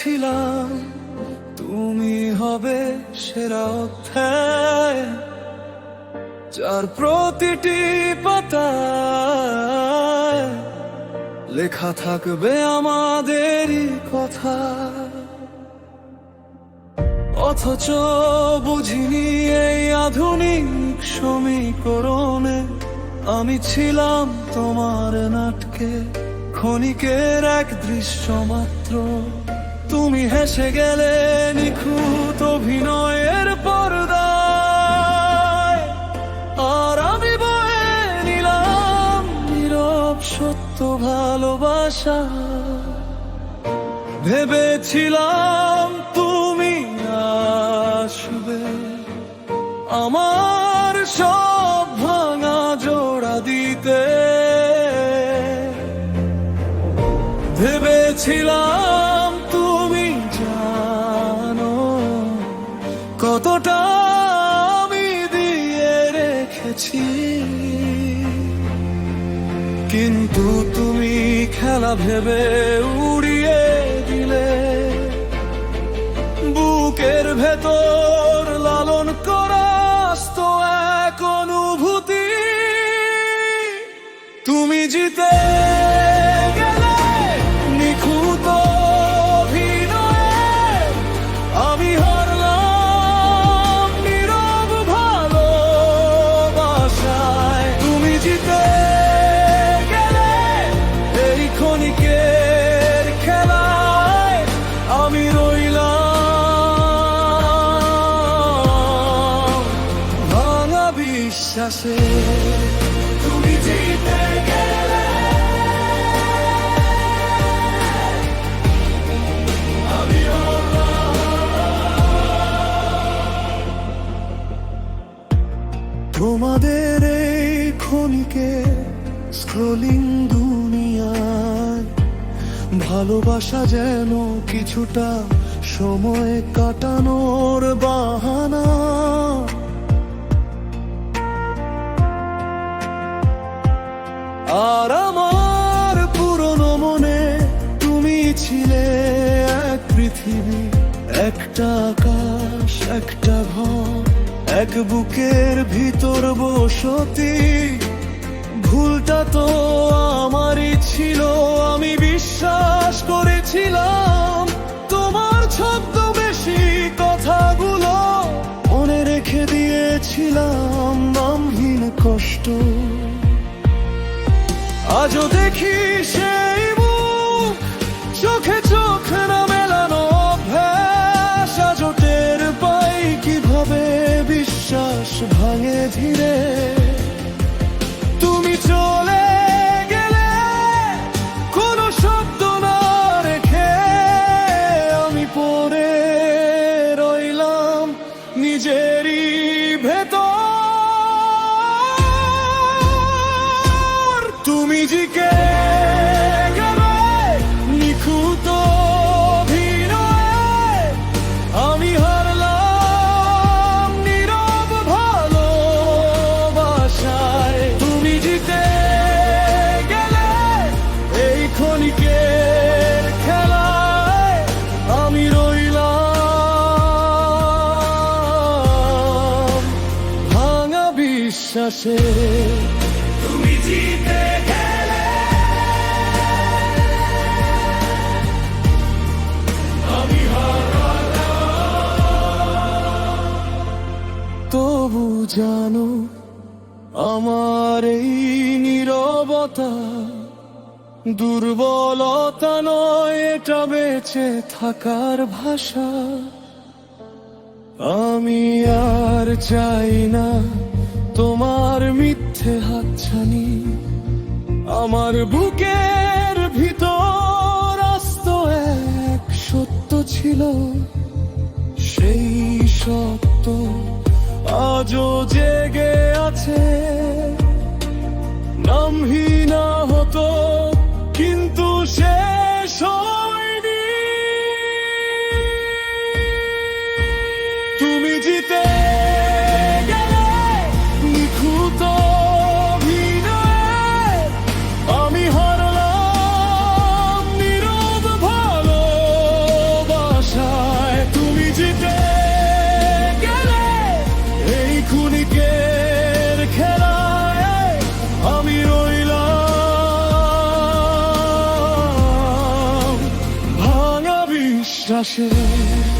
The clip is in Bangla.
ভেবেছিলাম তুমি হবে সেরা অধ্যায়, যার প্রতিটি পাতায় লেখা থাকবে আমাদেরই কথা। অথচ বুঝিনি এই আধুনিক সমীকরণে আমি ছিলাম তোমার নাটকে ক্ষণিকের এক দৃশ্য মাত্র। তুমি হেসে গেলে নিখুঁত অভিনয়ের পর্দায়, আর আমি বয়ে নিলাম নীরব সত্য ভালোবাসা। ভেবেছিলাম তুমি আসবে আমার সব ভাঙা জোড়া দিতে, ভেবেছিলাম তুমি জানো কতটা আমি দিয়ে রেখেছি। কিন্তু তুমি খেলা ভেবে উড়িয়ে দিলে বুকের ভেতর লালন করা আস্ত এক অনুভূতি। তুমি জিতে গেলে নিখুঁত অভিনয়ে, আমি হারলাম নীরব ভালোবাসায়। তুমি জিতে গেলে এই ক্ষণিকের খেলায়, আমি রইলাম ভাঙা বিশ্বাসে। তুমি জিতে গেলে আমি তোমাদের এই ক্ষণিকে স্ক্রলিং দুনিয়ায় ভালোবাসা যেন কিছুটা সময় কাটানোর বাহানা। আর আমার পুরনো মনে তুমি ছিলে এক পৃথিবী, একটা আকাশ, একটা ঘর, এক বুকের ভিতর বসতি। ভুলটা তো আমারই ছিল, আমি বিশ্বাস করেছিলাম তোমার ছদ্মবেশী কথাগুলো, মনে রেখে দিয়েছিলাম নামহীন কষ্ট। আজও দেখি সেই মুখ, চোখে চোখ না মেলানো অভ্যাস। আজও টের পাই কিভাবে বিশ্বাস ভাঙে ধীরে। তুমি চলে গেলে কোনো শব্দ না রেখে, আমি পড়ে রইলাম নিজেরই ভেতর। তুমি জিকে গেলে নিখুঁত অভিনয়ে, আমি হারলাম নীরব ভালোবাসায়। তুমি জিতে গেলে এই ক্ষণিকের খেলায়, আমি রইলাম ভাঙা বিশ্বাসে। তুমি জিতে গেলে আমি হারালাম। তবু জানো আমার এই নীরবতা দুর্বলতা নয়, এটা বেঁচে থাকার ভাষা। আমি আর চাই না তোমার মিথ্যে হাতছানি। আমার বুকের ভিতর আস্ত এক সত্য ছিল, সেই সত্য আজও জেগে আছে। নামহীন হতো কিন্তু শেষ হয়নি। তুমি জিতে গেলে নিখুঁত অভিনয়ে, আমি হারলাম নীরব ভালোবাসায়। নিঃশ্বাসে